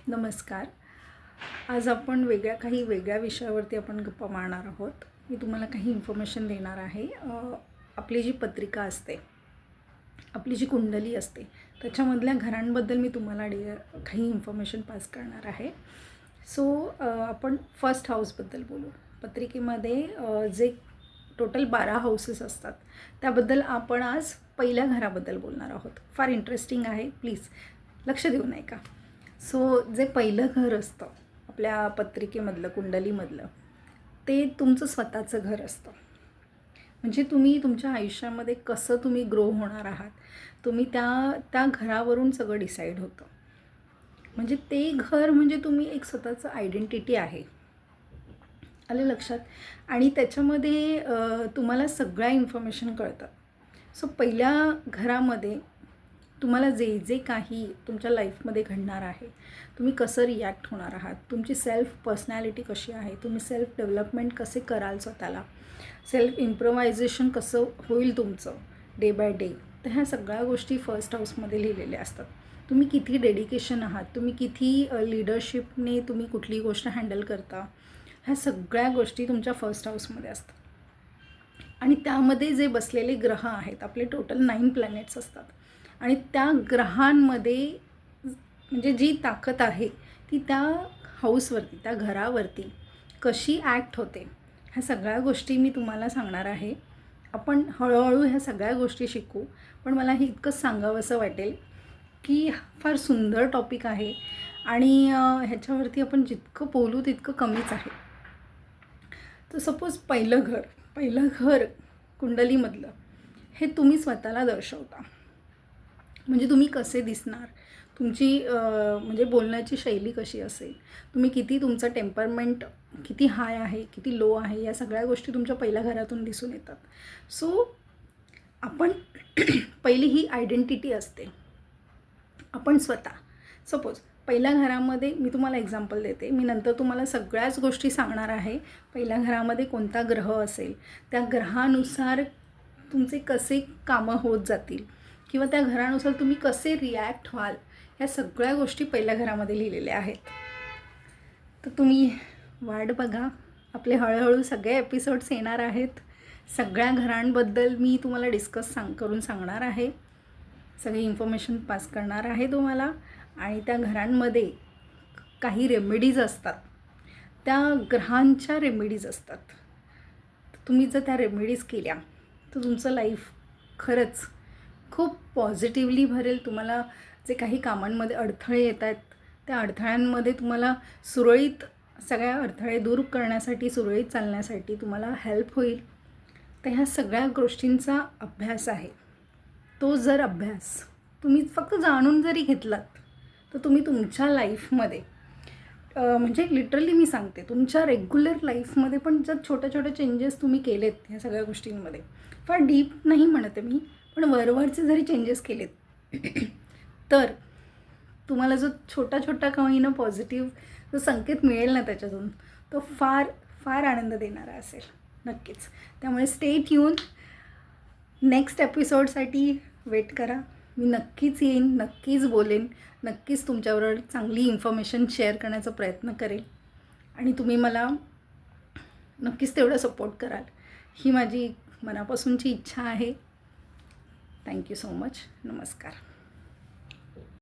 नमस्कार. आज आपण काही वेगळ्या विषयावरती आपण गप्पा मारणार आहोत. मी तुम्हाला काही इन्फॉर्मेशन देणार आहे. आपली जी पत्रिका असते, आपली जी कुंडली असते, त्याच्यामधल्या घरांबद्दल मी तुम्हाला काही इन्फॉर्मेशन पास करणार आहे. सो आपण फर्स्ट हाऊसबद्दल बोलू. पत्रिकेमध्ये जे टोटल 12 हाऊसेस असतात त्याबद्दल आपण आज पहिल्या घराबद्दल बोलणार आहोत. फार इंटरेस्टिंग आहे, प्लीज लक्ष देऊन ऐका. सो जे पहिलं घर असतं आपल्या पत्रिकेमधलं, कुंडलीमधलं, ते तुमचं स्वतःचं घर असतं. म्हणजे तुम्ही तुमच्या आयुष्यामध्ये कसं तुम्ही ग्रो होणार आहात, तुम्ही त्या घरावरून सगळं डिसाईड होतं. म्हणजे ते घर म्हणजे तुम्ही एक स्वतःचं आयडेंटिटी आहे. आलं लक्षात? आणि त्याच्यामध्ये तुम्हाला सगळ्या इन्फॉर्मेशन कळतात. सो पहिल्या घरामध्ये तुम्हाला जे जे काही तुमच्या लाईफमध्ये घडणार आहे, तुम्ही कसं रिॲक्ट होणार आहात, तुमची सेल्फ पर्सनॅलिटी कशी आहे, तुम्ही सेल्फ डेव्हलपमेंट कसे कराल, स्वतःला सेल्फ इम्प्रोव्हायझेशन कसं होईल तुमचं डे बाय डे, तर ह्या सगळ्या गोष्टी फर्स्ट हाऊसमध्ये लिहिलेल्या असतात. तुम्ही किती डेडिकेशन आहात, तुम्ही किती लिडरशिपने तुम्ही कुठली गोष्ट हँडल करता, ह्या सगळ्या गोष्टी तुमच्या फर्स्ट हाऊसमध्ये असतात. आणि त्यामध्ये जे बसलेले ग्रह आहेत, आपले टोटल 9 प्लॅनेट्स असतात. आणि त्या ग्रहांमध्ये म्हणजे जी ताकद आहे ती त्या हाऊसवरती, त्या घरावरती कशी ॲक्ट होते, ह्या सगळ्या गोष्टी मी तुम्हाला सांगणार आहे. आपण हळूहळू ह्या सगळ्या गोष्टी शिकू. पण मला हे इतकंच सांगावंसं वाटेल की फार सुंदर टॉपिक आहे आणि ह्याच्यावरती आपण जितकं बोलू तितकं कमीच आहे. तर सपोज पहिलं घर कुंडलीमधलं हे तुम्ही स्वतःला दर्शवता. म्हणजे तुम्ही कसे दिसणार, तुमची म्हणजे बोलण्याची शैली कशी असेल, तुम्ही किती, तुमचं टेम्परमेंट किती हाय आहे, किती लो आहे, या सगळ्या गोष्टी तुमच्या पहिल्या घरातून दिसून येतात. सो आपण पहिली ही आयडेंटिटी असते, आपण स्वतः. सपोज पहिल्या घरामध्ये मी तुम्हाला एक्झाम्पल देते, मी नंतर तुम्हाला सगळ्याच गोष्टी सांगणार आहे. पहिल्या घरामध्ये कोणता ग्रह असेल, त्या ग्रहानुसार तुमचे कसे कामं होत जातील किंवा त्या घरानुसार तुम्ही कसे रिॲक्ट व्हाल, ह्या सगळ्या गोष्टी पहिल्या घरामध्ये लिहिलेल्या आहेत. तर तुम्ही वाट बघा, आपले हळूहळू सगळे एपिसोड्स येणार आहेत. सगळ्या घरांबद्दल मी तुम्हाला डिस्कस करून सांगणार आहे, सगळी इन्फॉर्मेशन पास करणार आहे तुम्हाला. आणि त्या घरांमध्ये काही रेमेडीज असतात, त्या ग्रहांच्या रेमेडीज असतात. तुम्ही जर त्या रेमेडीज केल्या तर तुमचं लाईफ खरंच खूप पॉझिटिव्हली भरेल. तुम्हाला जे काही कामांमध्ये अडथळे येत आहेत, त्या अडथळ्यांमध्ये तुम्हाला सगळ्या अडथळे दूर करण्यासाठी, सुरळीत चालण्यासाठी तुम्हाला हेल्प होईल. तर ह्या सगळ्या गोष्टींचा अभ्यास आहे. तो जर अभ्यास तुम्ही फक्त जाणून जरी घेतलात तर तुम्ही तुमच्या लाईफमध्ये म्हणजे लिटरली मी सांगते, तुमच्या रेग्युलर लाईफमध्ये पण जर छोट्या छोट्या चेंजेस तुम्ही केलेत ह्या सगळ्या गोष्टींमध्ये, फार डीप नाही म्हणते मी, पण वरवरचे जरी चेंजेस केलेत तर तुम्हाला जो छोटा का होईना पॉझिटिव्ह जो संकेत मिळेल ना त्याच्यातून, तो फार फार आनंद देणारा असेल नक्कीच. त्यामुळे स्टे ट्यून. नेक्स्ट एपिसोडसाठी वेट करा. मी नक्कीच येईन, नक्कीच बोलेन, नक्कीच तुमच्याबरोबर चांगली इन्फॉर्मेशन शेअर करण्याचा प्रयत्न करेल आणि तुम्ही मला नक्कीच तेवढं सपोर्ट कराल, ही माझी मनापासूनची इच्छा आहे. Thank you so much. नमस्कार.